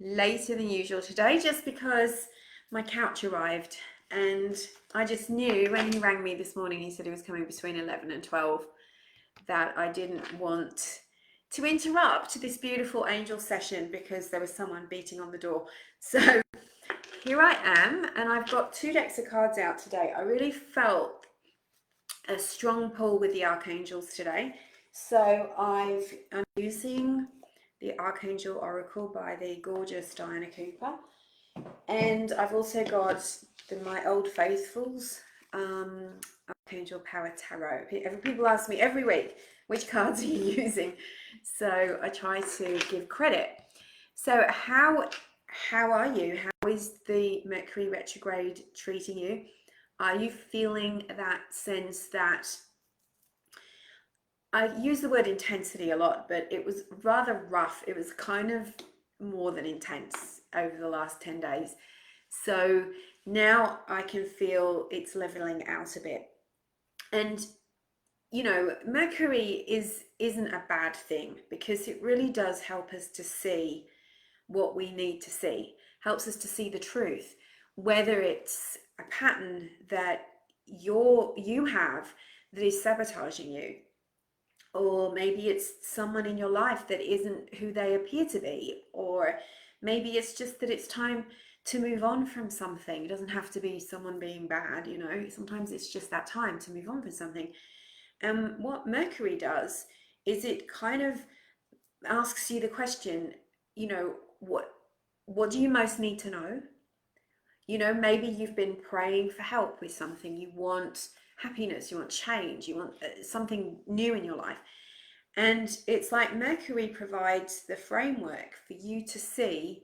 later than usual today just because my couch arrived, and I just knew when he rang me this morning, he said he was coming between 11 and 12, that I didn't want to interrupt this beautiful angel session because there was someone beating on the door. So here I am, and I've got 2 decks of cards out today. I really felt a strong pull with the archangels today. So I'm using the Archangel Oracle by the gorgeous Diana Cooper. And I've also got my Old Faithfuls, Archangel Power Tarot. People ask me every week, which cards are you using? So I try to give credit. So how are you? How is the Mercury retrograde treating you? Are you feeling that sense that, I use the word intensity a lot, but it was rather rough. It was kind of more than intense over the last 10 days. So now I can feel it's leveling out a bit. And you know, Mercury isn't a bad thing, because it really does help us to see what we need to see, helps us to see the truth, whether it's a pattern that you have that is sabotaging you, or maybe it's someone in your life that isn't who they appear to be, or maybe it's just that it's time to move on from something. It doesn't have to be someone being bad, you know. Sometimes it's just that time to move on from something. And what Mercury does is it kind of asks you the question, you know, what do you most need to know? You know, maybe you've been praying for help with something. You want happiness, you want change, you want something new in your life. And it's like Mercury provides the framework for you to see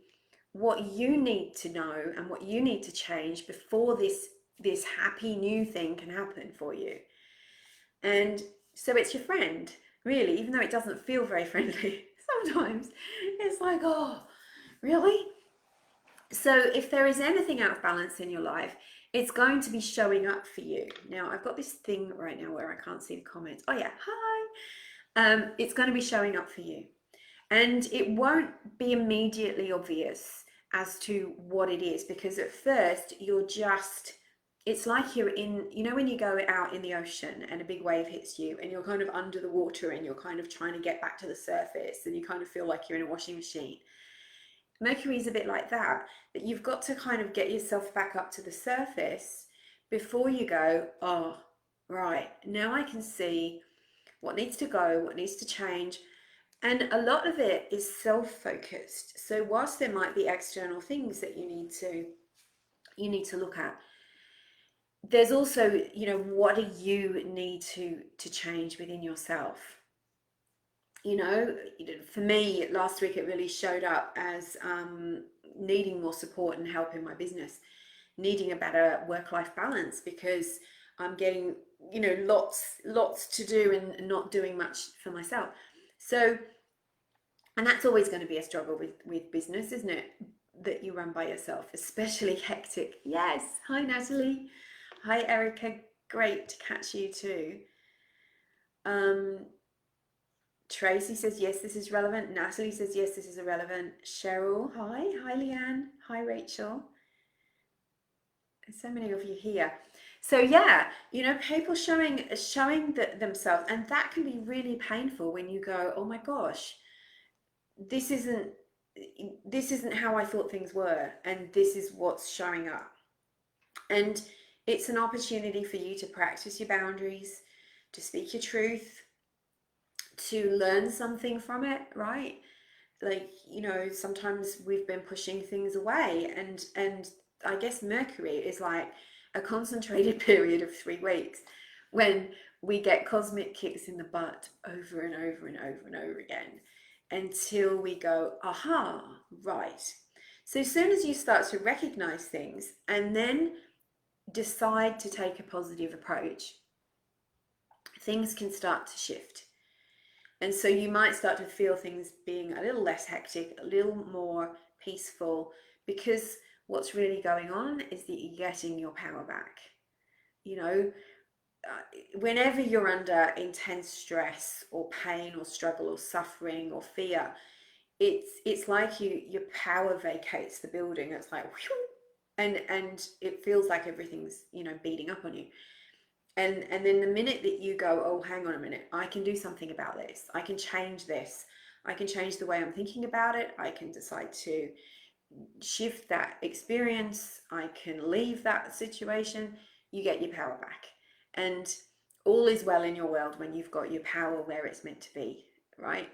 what you need to know and what you need to change before this happy new thing can happen for you. And so it's your friend, really, even though it doesn't feel very friendly. Sometimes it's like, oh, really? So if there is anything out of balance in your life, it's going to be showing up for you. Now, I've got this thing right now where I can't see the comments. Oh yeah, hi. It's going to be showing up for you. And it won't be immediately obvious as to what it is, because at first it's like you're in, you know, when you go out in the ocean and a big wave hits you and you're kind of under the water and you're kind of trying to get back to the surface and you kind of feel like you're in a washing machine. Mercury is a bit like that you've got to kind of get yourself back up to the surface before you go, oh, right, now I can see what needs to go, what needs to change. And a lot of it is self-focused. So whilst there might be external things that you need to look at, there's also, you know, what do you need to change within yourself? You know, for me, last week it really showed up as needing more support and help in my business, needing a better work-life balance, because I'm getting, you know, lots to do and not doing much for myself. So, and that's always going to be a struggle with business, isn't it? That you run by yourself, especially hectic. Yes. Hi, Natalie. Hi, Erica. Great to catch you too. Tracy says, yes, this is relevant. Natalie says, yes, this is irrelevant. Cheryl, hi. Hi, Leanne. Hi, Rachel. So many of you here. So yeah, you know, people showing themselves, and that can be really painful when you go, oh my gosh, this isn't how I thought things were, and this is what's showing up. And it's an opportunity for you to practice your boundaries, to speak your truth, to learn something from it, right? Like, you know, sometimes we've been pushing things away, and I guess Mercury is like a concentrated period of 3 weeks when we get cosmic kicks in the butt over and over and over and over again, until we go, aha, right. So as soon as you start to recognize things and then decide to take a positive approach, things can start to shift. And so you might start to feel things being a little less hectic, a little more peaceful, because what's really going on is that you're getting your power back. You know, whenever you're under intense stress or pain or struggle or suffering or fear, it's like your power vacates the building. It's like whew, and it feels like everything's, you know, beating up on you. And then the minute that you go, oh, hang on a minute, I can do something about this. I can change this. I can change the way I'm thinking about it. I can decide to shift that experience. I can leave that situation. You get your power back. And all is well in your world when you've got your power where it's meant to be, right?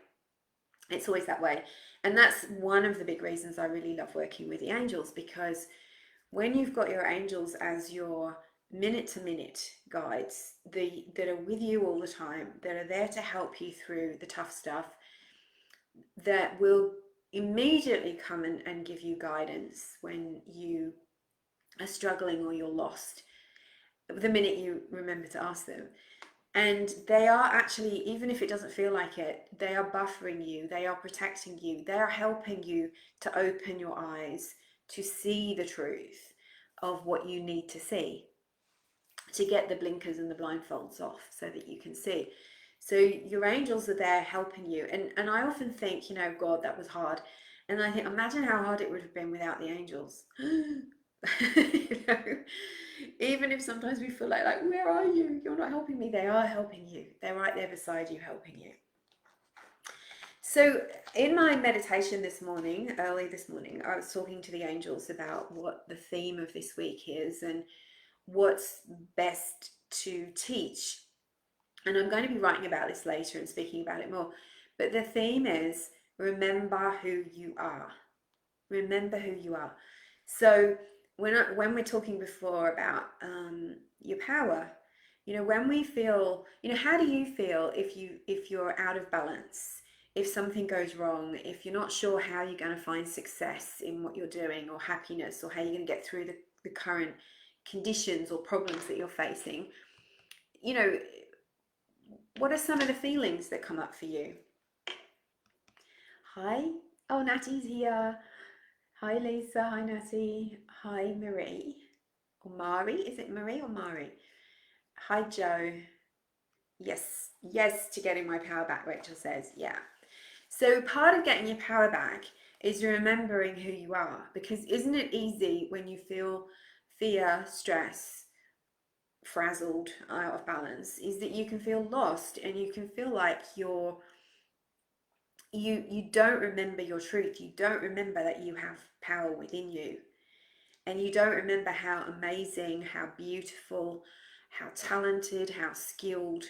It's always that way. And that's one of the big reasons I really love working with the angels, because when you've got your angels as your minute to minute guides, that are with you all the time, that are there to help you through the tough stuff, that will immediately come and give you guidance when you are struggling or you're lost, the minute you remember to ask them. And they are actually, even if it doesn't feel like it, they are buffering you, they are protecting you, they are helping you to open your eyes to see the truth of what you need to see, to get the blinkers and the blindfolds off so that you can see. So your angels are there helping you. And I often think, you know, God, that was hard. And I think, imagine how hard it would have been without the angels. You know, even if sometimes we feel like, where are you? You're not helping me. They are helping you. They're right there beside you, helping you. So in my meditation this morning, early this morning, I was talking to the angels about what the theme of this week is and what's best to teach. And I'm going to be writing about this later and speaking about it more. But the theme is remember who you are. Remember who you are. So when we're talking before about your power, you know, when we feel, you know, how do you feel if you're out of balance, if something goes wrong, if you're not sure how you're going to find success in what you're doing, or happiness, or how you're going to get through the current conditions or problems that you're facing? You know, what are some of the feelings that come up for you? Hi. Oh, Natty's here. Hi, Lisa. Hi, Natty. Hi, Marie. Or Mari. Is it Marie or Mari? Hi, Joe. Yes. Yes to getting my power back, Rachel says. Yeah. So part of getting your power back is remembering who you are. Because isn't it easy when you feel fear, stress, frazzled, out of balance, is that you can feel lost and you can feel like you don't remember your truth. You don't remember that you have power within you, and you don't remember how amazing, how beautiful, how talented, how skilled,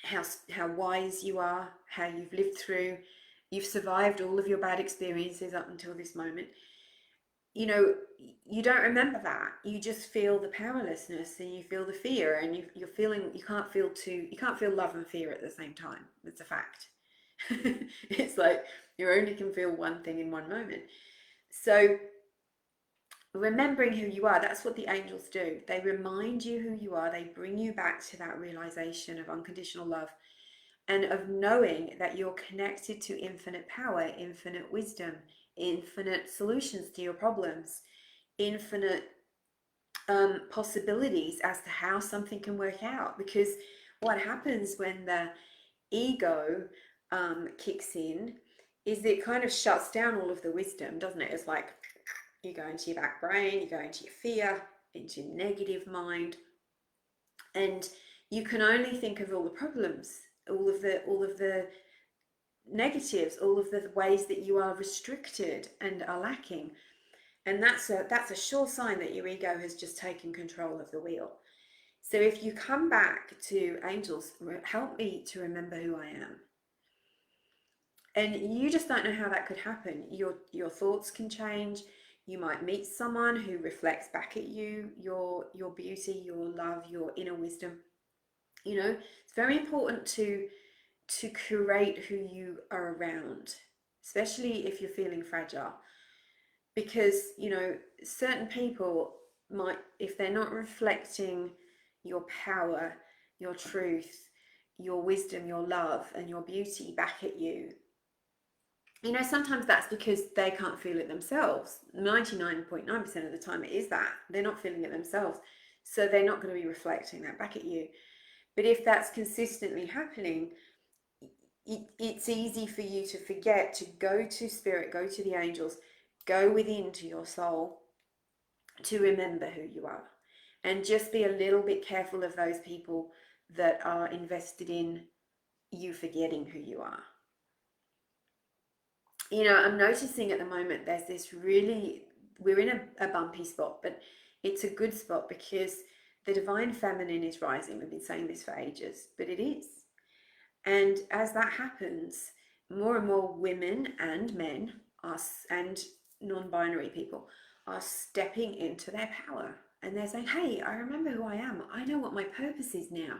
how wise you are, how you've lived through, you've survived all of your bad experiences up until this moment. You know, you don't remember that. You just feel the powerlessness and you feel the fear, and you're feeling, you can't feel love and fear at the same time. It's a fact. It's like you only can feel one thing in one moment. So remembering who you are, that's what the angels do. They remind you who you are. They bring you back to that realization of unconditional love and of knowing that you're connected to infinite power, infinite wisdom, infinite solutions to your problems, infinite possibilities as to how something can work out. Because what happens when the ego kicks in is it kind of shuts down all of the wisdom, doesn't it? It's like you go into your back brain, you go into your fear, into negative mind, and you can only think of all the problems, all of the negatives, all of the ways that you are restricted and are lacking. And that's a sure sign that your ego has just taken control of the wheel. So if you come back to angels, help me to remember who I am. And you just don't know how that could happen. Your thoughts can change. You might meet someone who reflects back at you, your beauty, your love, your inner wisdom. You know, it's very important to curate who you are around, especially if you're feeling fragile. Because, you know, certain people might, if they're not reflecting your power, your truth, your wisdom, your love, and your beauty back at you, you know, sometimes that's because they can't feel it themselves. 99.9% of the time it is that. They're not feeling it themselves. So they're not going to be reflecting that back at you. But if that's consistently happening, it's easy for you to forget to go to spirit, go to the angels, go within to your soul to remember who you are. And just be a little bit careful of those people that are invested in you forgetting who you are. You know, I'm noticing at the moment there's this really, we're in a bumpy spot, but it's a good spot because the divine feminine is rising. We've been saying this for ages, but it is. And as that happens, more and more women and men are, and non-binary people are stepping into their power. And they're saying, hey, I remember who I am. I know what my purpose is now.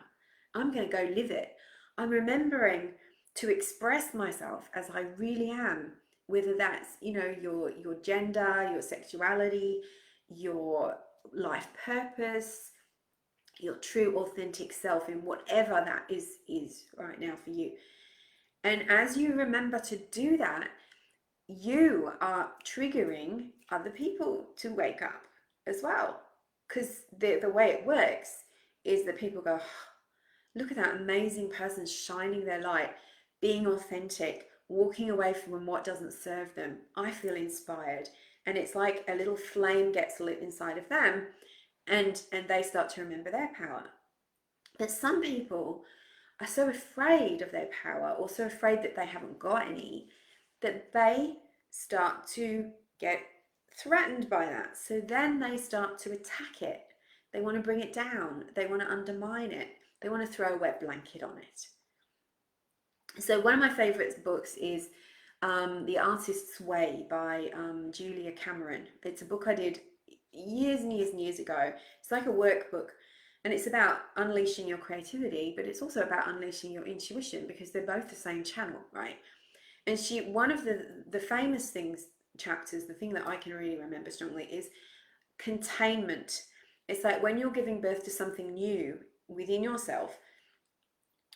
I'm going to go live it. I'm remembering to express myself as I really am, whether that's, you know, your gender, your sexuality, your life purpose, your true authentic self, in whatever that is right now for you. And as you remember to do that, you are triggering other people to wake up as well. Because the way it works is that people go, oh, look at that amazing person shining their light, being authentic, walking away from what doesn't serve them. I feel inspired. And it's like a little flame gets lit inside of them, and they start to remember their power. But some people are so afraid of their power, or so afraid that they haven't got any, that they start to get threatened by that. So then they start to attack it. They want to bring it down. They want to undermine it. They want to throw a wet blanket on it. So one of my favorite books is The Artist's Way by Julia Cameron. It's a book I did years and years and years ago. It's like a workbook, and it's about unleashing your creativity, but it's also about unleashing your intuition, because they're both the same channel, right? And one of the famous chapters, the thing that I can really remember strongly is containment. It's like when you're giving birth to something new within yourself,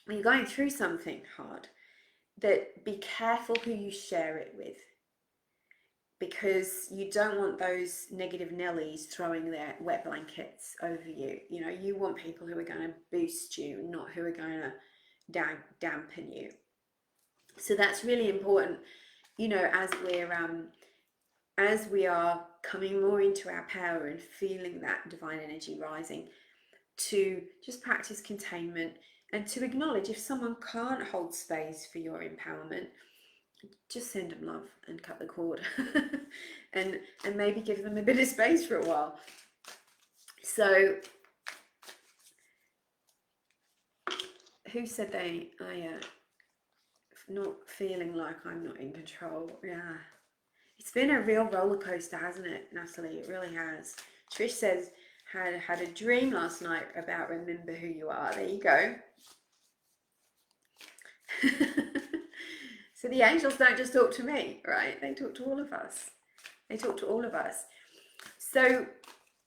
when you're going through something hard, that be careful who you share it with, because you don't want those negative Nellies throwing their wet blankets over you. You know, you want people who are going to boost you, not who are going to dampen you. So that's really important, you know, as we are coming more into our power and feeling that divine energy rising, to just practice containment and to acknowledge if someone can't hold space for your empowerment, just send them love and cut the cord and maybe give them a bit of space for a while. So who said not feeling like I'm not in control? Yeah, it's been a real roller coaster, hasn't it, Natalie? It really has. Trish says, had a dream last night about remember who you are. There you go. So the angels don't just talk to me, right? They talk to all of us. They talk to all of us. So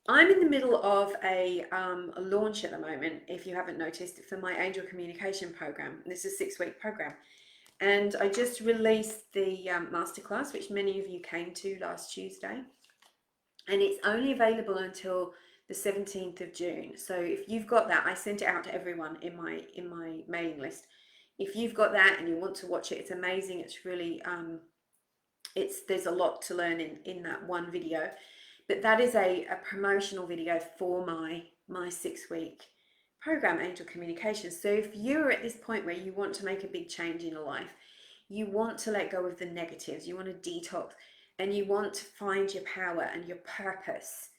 I'm in the middle of a launch at the moment, if you haven't noticed, for my angel communication program. This is a 6-week program. And I just released the masterclass, which many of you came to last Tuesday. And it's only available until the 17th of June. So if you've got that, I sent it out to everyone in my mailing list. If you've got that and you want to watch it, it's amazing. It's really, there's a lot to learn in that one video. But that is a promotional video for my 6-week program, Angel Communication. So if you're at this point where you want to make a big change in your life, you want to let go of the negatives, you want to detox, and you want to find your power and your purpose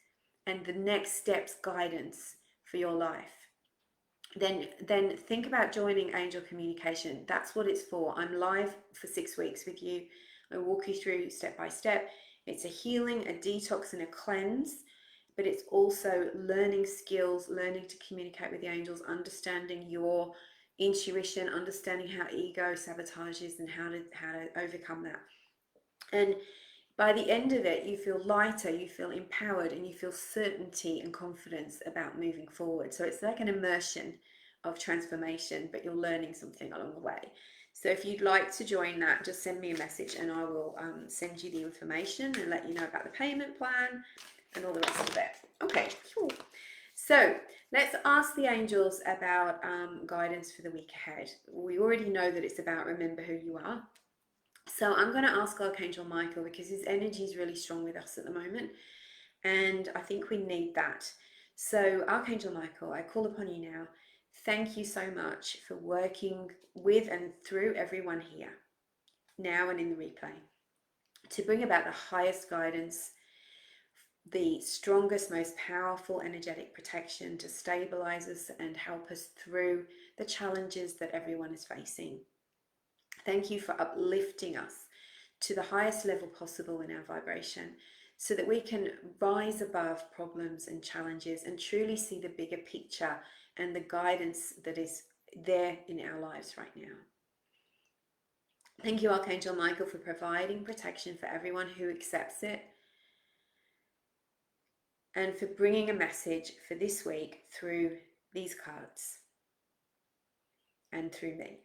and the next steps guidance for your life, then think about joining Angel Communication. That's what it's for. I'm live for 6 weeks with you. I walk you through step by step. It's a healing, a detox, and a cleanse, but it's also learning skills, learning to communicate with the angels, understanding your intuition, understanding how ego sabotages and how to overcome that. And by the end of it, you feel lighter, you feel empowered, and you feel certainty and confidence about moving forward. So it's like an immersion of transformation, but you're learning something along the way. So if you'd like to join that, just send me a message and I will send you the information and let you know about the payment plan and all the rest of it. Okay, cool. So let's ask the angels about guidance for the week ahead. We already know that it's about remember who you are. So I'm going to ask Archangel Michael because his energy is really strong with us at the moment. And I think we need that. So Archangel Michael, I call upon you now. Thank you so much for working with and through everyone here, now and in the replay, to bring about the highest guidance, the strongest, most powerful energetic protection to stabilize us and help us through the challenges that everyone is facing. Thank you for uplifting us to the highest level possible in our vibration so that we can rise above problems and challenges and truly see the bigger picture and the guidance that is there in our lives right now. Thank you, Archangel Michael, for providing protection for everyone who accepts it and for bringing a message for this week through these cards and through me.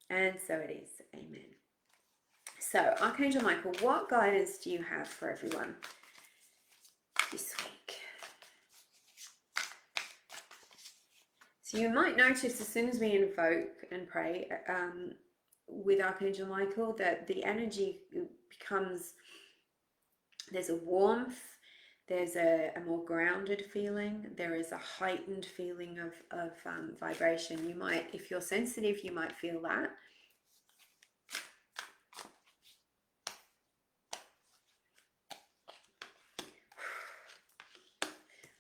And so it is. Amen. So, Archangel Michael, what guidance do you have for everyone this week? So you might notice as soon as we invoke and pray with Archangel Michael that the energy becomes, there's a warmth, there's a more grounded feeling, there is a heightened feeling of vibration. You might, if you're sensitive, you might feel that.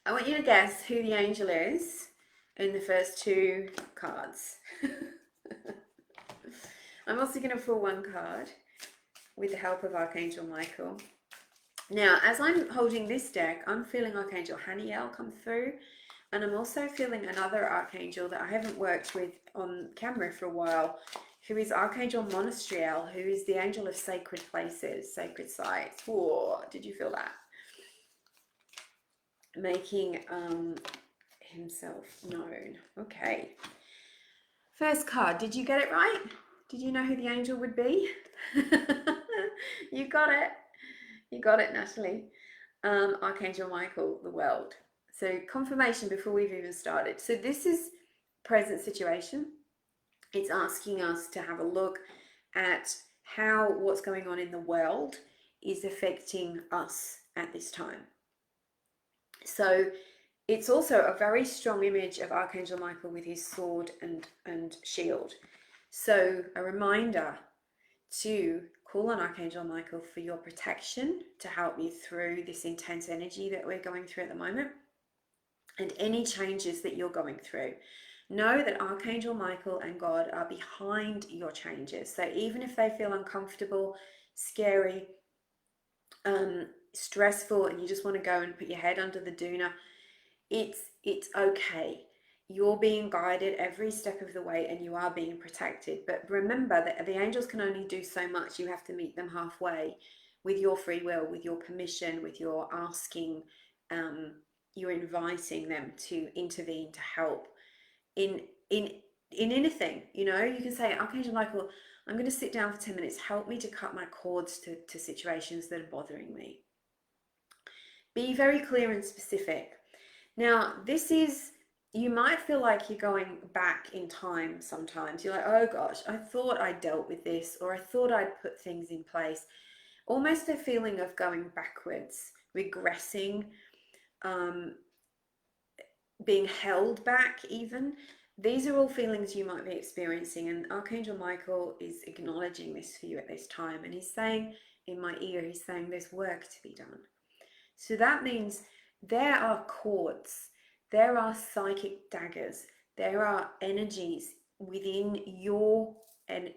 I want you to guess who the angel is in the first two cards. I'm also going to pull one card with the help of Archangel Michael. Now, as I'm holding this deck, I'm feeling Archangel Haniel come through, and I'm also feeling another Archangel that I haven't worked with on camera for a while, who is Archangel Monastriel, who is the angel of sacred places, sacred sites. Whoa, did you feel that? Making himself known. Okay. First card, did you get it right? Did you know who the angel would be? You got it. You got it, Natalie. Archangel Michael, the world. So confirmation before we've even started. So this is present situation. It's asking us to have a look at how what's going on in the world is affecting us at this time. So it's also a very strong image of Archangel Michael with his sword and shield. So a reminder to call on Archangel Michael for your protection to help you through this intense energy that we're going through at the moment and any changes that you're going through. Know that Archangel Michael and God are behind your changes. So even if they feel uncomfortable, scary, stressful, and you just want to go and put your head under the doona, it's okay. You're being guided every step of the way and you are being protected. But remember that the angels can only do so much. You have to meet them halfway with your free will, with your permission, with your asking. You're inviting them to intervene, to help in anything. You know, you can say, Archangel Michael, I'm going to sit down for 10 minutes. Help me to cut my cords to situations that are bothering me. Be very clear and specific. Now, this is, you might feel like you're going back in time sometimes. You're like, oh gosh, I thought I dealt with this, or I thought I'd put things in place. Almost a feeling of going backwards, regressing, being held back even. These are all feelings you might be experiencing, and Archangel Michael is acknowledging this for you at this time, and he's saying in my ear, he's saying there's work to be done. So that means there are cords, there are psychic daggers, there are energies within your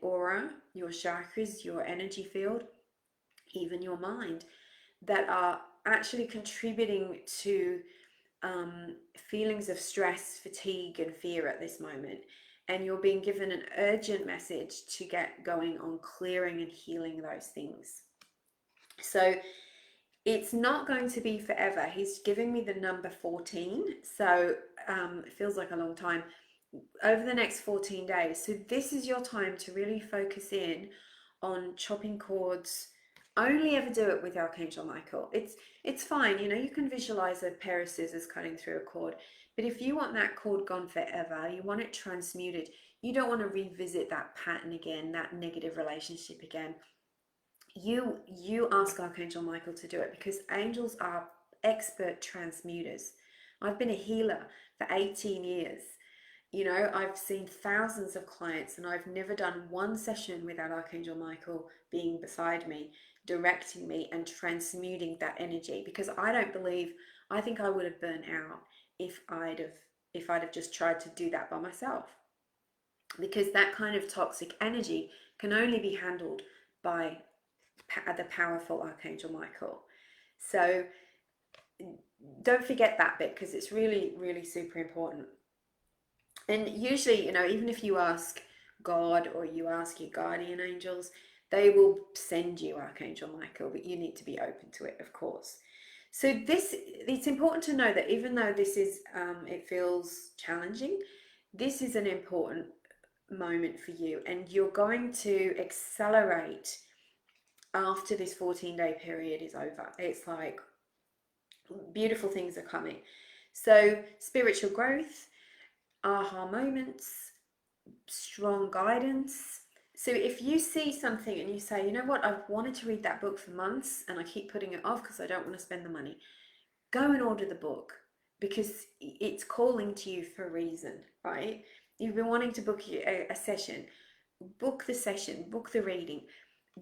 aura, your chakras, your energy field, even your mind, that are actually contributing to feelings of stress, fatigue, and fear at this moment. And you're being given an urgent message to get going on clearing and healing those things. So it's not going to be forever. He's giving me the number 14, so it feels like a long time, over the next 14 days. So this is your time to really focus in on chopping cords, Only ever do it with Archangel Michael. It's fine, you know, you can visualize a pair of scissors cutting through a cord, but if you want that cord gone forever, you want it transmuted, you don't want to revisit that pattern again, that negative relationship again. You ask Archangel Michael to do it, because angels are expert transmuters. I've been a healer for 18 years. You know, I've seen thousands of clients, and I've never done one session without Archangel Michael being beside me, directing me and transmuting that energy, because I think I would have burnt out if I'd have just tried to do that by myself. Because that kind of toxic energy can only be handled by the powerful Archangel Michael. So don't forget that bit, because it's really, really super important. And usually, you know, even if you ask God or you ask your guardian angels, they will send you Archangel Michael, but you need to be open to it, of course. So it's important to know that even though this is, it feels challenging, this is an important moment for you, and you're going to accelerate after this 14-day period is over. It's like beautiful things are coming. So spiritual growth, aha moments, strong guidance. So if you see something and you say, you know what, I've wanted to read that book for months and I keep putting it off because I don't want to spend the money, go and order the book, because it's calling to you for a reason, right? You've been wanting to book a session, book the session, book the reading,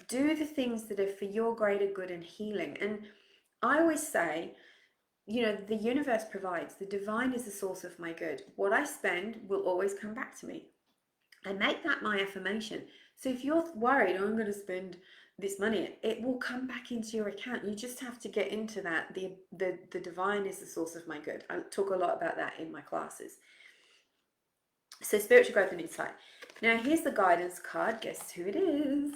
do the things that are for your greater good and healing. And I always say, you know, the universe provides, the divine is the source of my good. What I spend will always come back to me. I make that my affirmation. So if you're worried, oh, I'm going to spend this money, it will come back into your account. You just have to get into that. The divine is the source of my good. I talk a lot about that in my classes. So spiritual growth and insight. Now here's the guidance card. Guess who it is?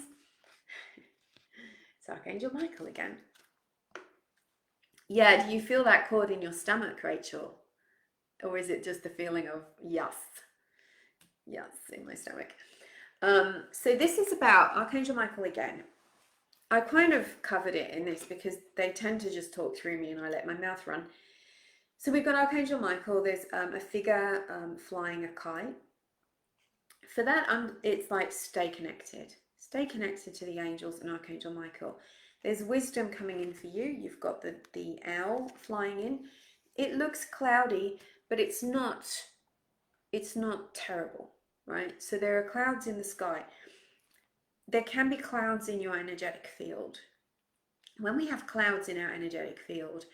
It's Archangel Michael again. Yeah, do you feel that cord in your stomach, Rachel? Or is it just the feeling of yes in my stomach? So this is about Archangel Michael again. I kind of covered it in this because they tend to just talk through me and I let my mouth run. So we've got Archangel Michael. There's a figure flying a kite. For that, it's like stay connected. Stay connected to the angels and Archangel Michael. There's wisdom coming in for you. You've got the owl flying in. It looks cloudy, but it's not terrible, right? So there are clouds in the sky. There can be clouds in your energetic field. When we have clouds in our energetic field,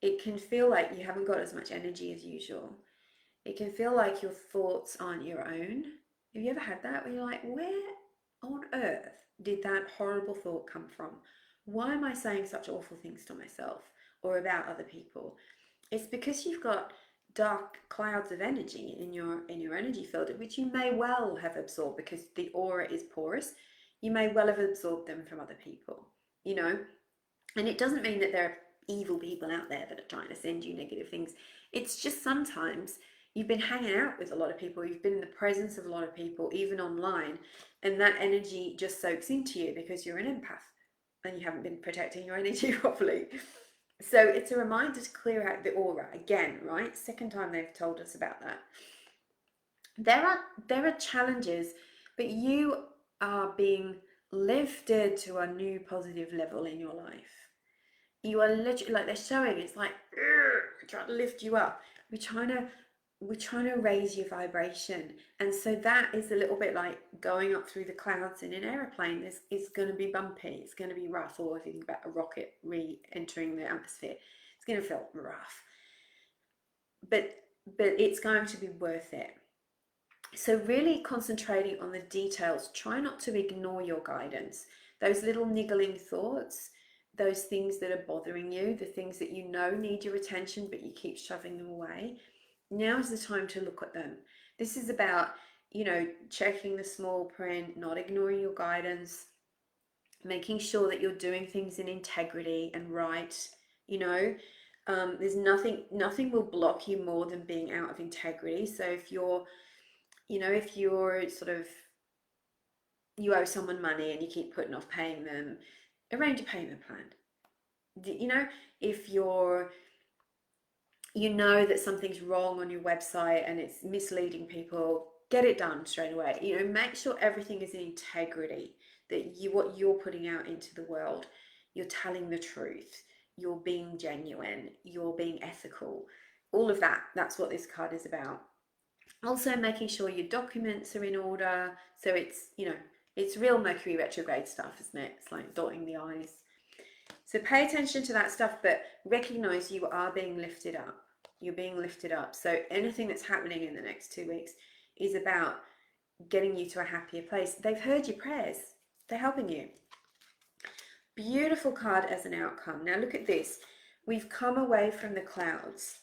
it can feel like you haven't got as much energy as usual. It can feel like your thoughts aren't your own. Have you ever had that where you're like, where on earth did that horrible thought come from? Why am I saying such awful things to myself or about other people? It's because you've got dark clouds of energy in your energy field, which you may well have absorbed because the aura is porous. You may well have absorbed them from other people, you know. And it doesn't mean that there are evil people out there that are trying to send you negative things. It's just sometimes you've been hanging out with a lot of people, you've been in the presence of a lot of people, even online, and that energy just soaks into you because you're an empath and you haven't been protecting your energy properly. So it's a reminder to clear out the aura again, right? Second time they've told us about that. There are challenges, but you are being lifted to a new positive level in your life. You are literally, like they're showing, it's like trying to lift you up. We're trying to raise your vibration, and so that is a little bit like going up through the clouds in an aeroplane. It's going to be bumpy, it's going to be rough, or if you think about a rocket re-entering the atmosphere, it's going to feel rough, but it's going to be worth it. So really concentrating on the details. Try not to ignore your guidance, those little niggling thoughts, those things that are bothering you, the things that you know need your attention but you keep shoving them away. Now is the time to look at them. This is about, you know, checking the small print, not ignoring your guidance, making sure that you're doing things in integrity and right. You know, there's nothing will block you more than being out of integrity. So if you're sort of, you owe someone money and you keep putting off paying them, arrange a payment plan. You know, if you're, you know that something's wrong on your website and it's misleading people, get it done straight away. You know, make sure everything is in integrity, that you, what you're putting out into the world, you're telling the truth, you're being genuine, you're being ethical, all of that. That's what this card is about. Also making sure your documents are in order, so it's, you know, it's real Mercury retrograde stuff, isn't it? It's like dotting the I's. So pay attention to that stuff, but recognize you are being lifted up. You're being lifted up. So anything that's happening in the next 2 weeks is about getting you to a happier place. They've heard your prayers. They're helping you. Beautiful card as an outcome. Now look at this. We've come away from the clouds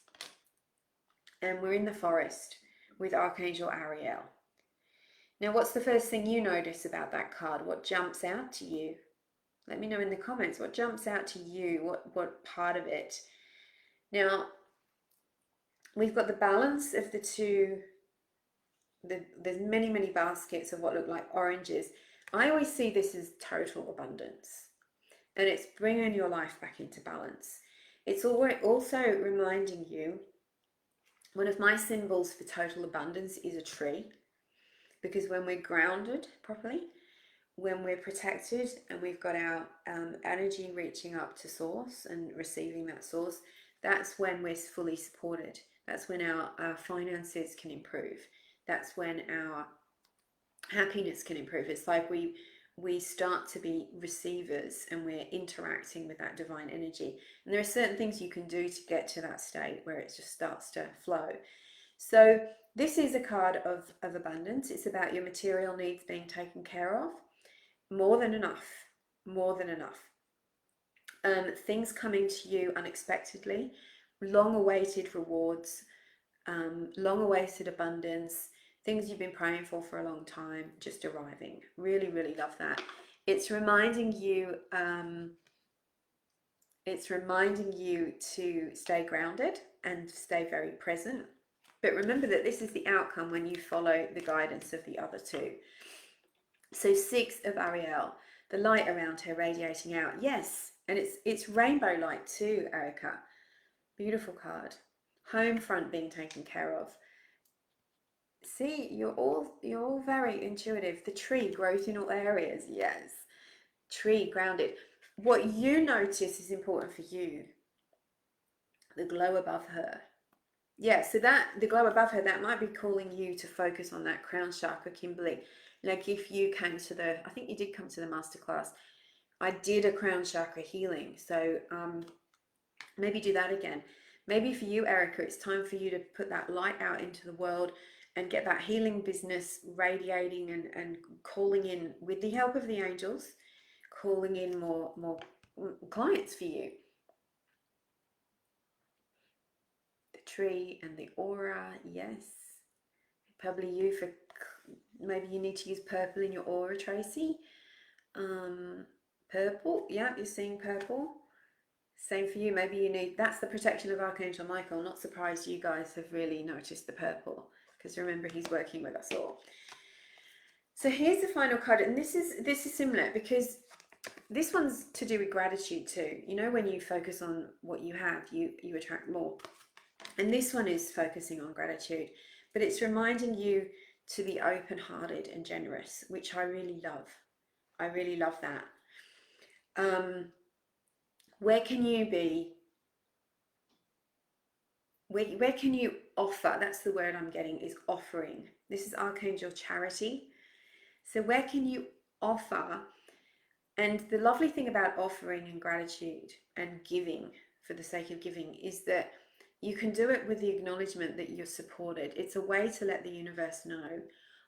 and we're in the forest with Archangel Ariel. Now, what's the first thing you notice about that card? What jumps out to you? Let me know in the comments what jumps out to you, what part of it. Now, we've got the balance of the two. There's many, many baskets of what look like oranges. I always see this as total abundance, and it's bringing your life back into balance. It's also reminding you, one of my symbols for total abundance is a tree, because when we're grounded properly, when we're protected and we've got our energy reaching up to source and receiving that source, that's when we're fully supported. That's when our finances can improve. That's when our happiness can improve. It's like we start to be receivers and we're interacting with that divine energy. And there are certain things you can do to get to that state where it just starts to flow. So this is a card of abundance. It's about your material needs being taken care of. More than enough. More than enough. Things coming to you unexpectedly. Long-awaited rewards. Long-awaited abundance. Things you've been praying for a long time, just arriving. Really, really love that. It's reminding you to stay grounded and stay very present. But remember that this is the outcome when you follow the guidance of the other two. So 6 of Ariel, the light around her radiating out. Yes, and it's rainbow light too, Erica. Beautiful card. Home front being taken care of. See, you're all very intuitive. The tree, growth in all areas. Yes. Tree, grounded. What you notice is important for you. The glow above her. Yeah, so that the glow above her, that might be calling you to focus on that crown chakra, Kimberly. Like if you came to I think you did come to the masterclass. I did a crown chakra healing. So maybe do that again. Maybe for you, Erica, it's time for you to put that light out into the world and get that healing business radiating and calling in, with the help of the angels, calling in more clients for you. The tree and the aura, yes. Probably you for, maybe you need to use purple in your aura, Tracy. Purple, yeah, you're seeing purple. Same for you, maybe you need, that's the protection of Archangel Michael. Not surprised you guys have really noticed the purple, because remember he's working with us all. So here's the final card, and this is similar, because this one's to do with gratitude too. You know, when you focus on what you have, you attract more. And this one is focusing on gratitude, but it's reminding you to be open-hearted and generous, which I really love. I really love that. Where can you be? Where can you offer? That's the word I'm getting, is offering. This is Archangel Charity. So where can you offer? And the lovely thing about offering and gratitude and giving for the sake of giving is that you can do it with the acknowledgement that you're supported. It's a way to let the universe know,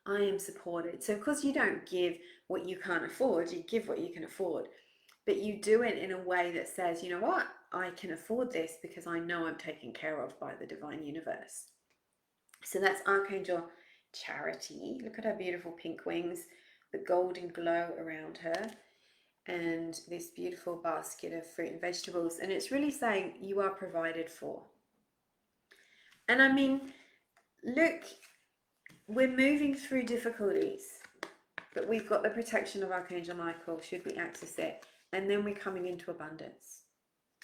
I am supported. So of course you don't give what you can't afford, you give what you can afford. But you do it in a way that says, you know what, I can afford this because I know I'm taken care of by the divine universe. So that's Archangel Charity. Look at her beautiful pink wings, the golden glow around her, and this beautiful basket of fruit and vegetables. And it's really saying you are provided for. And I mean, look, we're moving through difficulties, but we've got the protection of Archangel Michael, should we access it. and then we're coming into abundance.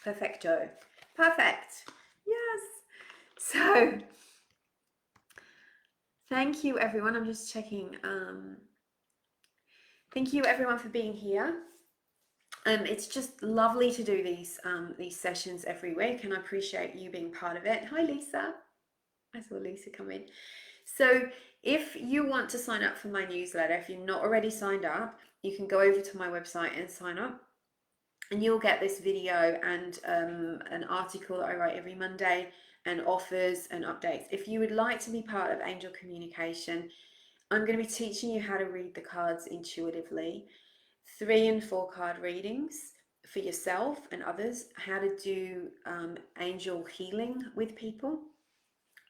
Perfecto. Perfect. Yes. So thank you everyone. I'm just checking. Thank you everyone for being here. It's just lovely to do these sessions every week, and I appreciate you being part of it. Hi Lisa. I saw Lisa come in. So if you want to sign up for my newsletter, if you're not already signed up, you can go over to my website and sign up, and you'll get this video and an article that I write every Monday, and offers and updates. If you would like to be part of Angel Communication, I'm going to be teaching you how to read the cards intuitively, 3 and 4 card readings for yourself and others, how to do angel healing with people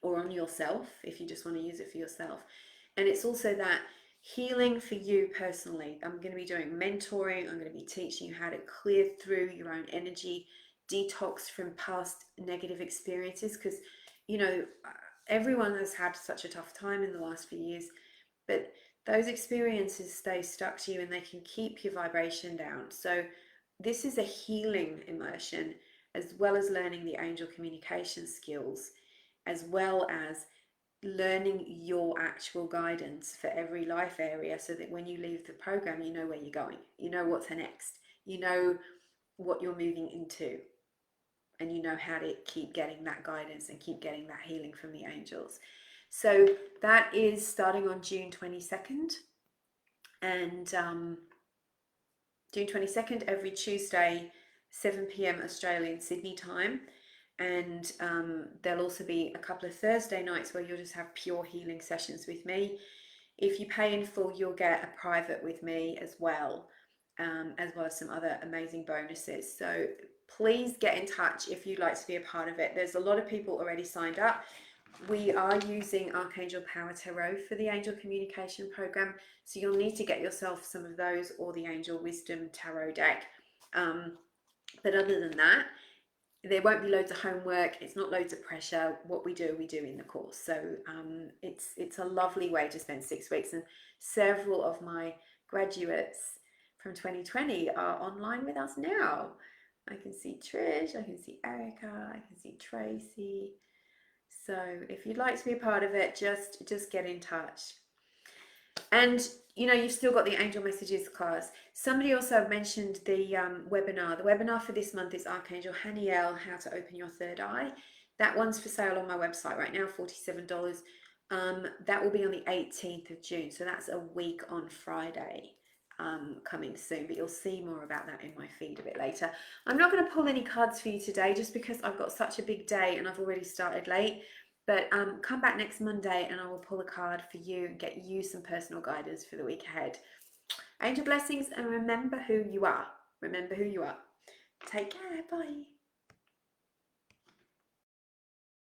or on yourself if you just want to use it for yourself. And it's also that healing for you personally. I'm going to be doing mentoring. I'm going to be teaching you how to clear through your own energy, detox from past negative experiences, because you know everyone has had such a tough time in the last few years, but those experiences stay stuck to you and they can keep your vibration down. So this is a healing immersion, as well as learning the angel communication skills, as well as learning your actual guidance for every life area, so that when you leave the program, you know where you're going, you know what's next, you know what you're moving into, and you know how to keep getting that guidance and keep getting that healing from the angels. So that is starting on June 22nd, and June 22nd, every Tuesday, 7 p.m. Australian Sydney time. And there'll also be a couple of Thursday nights where you'll just have pure healing sessions with me. If you pay in full, you'll get a private with me as well as some other amazing bonuses. So please get in touch if you'd like to be a part of it. There's a lot of people already signed up. We are using Archangel Power Tarot for the Angel Communication Program, so you'll need to get yourself some of those or the Angel Wisdom Tarot deck. But other than that, there won't be loads of homework. It's not loads of pressure. What we do in the course. So it's a lovely way to spend 6 weeks, and several of my graduates from 2020 are online with us now. I can see Trish, I can see Erica, I can see Tracy. So if you'd like to be a part of it, just get in touch. And you know, you've still got the Angel Messages class. Somebody also mentioned the webinar. The webinar for this month is Archangel Ariel, How to Open Your Third Eye. That one's for sale on my website right now, $47. That will be on the 18th of June. So that's a week on Friday, coming soon. But you'll see more about that in my feed a bit later. I'm not going to pull any cards for you today just because I've got such a big day and I've already started late. But come back next Monday and I will pull a card for you and get you some personal guidance for the week ahead. Angel blessings, and remember who you are. Remember who you are. Take care. Bye.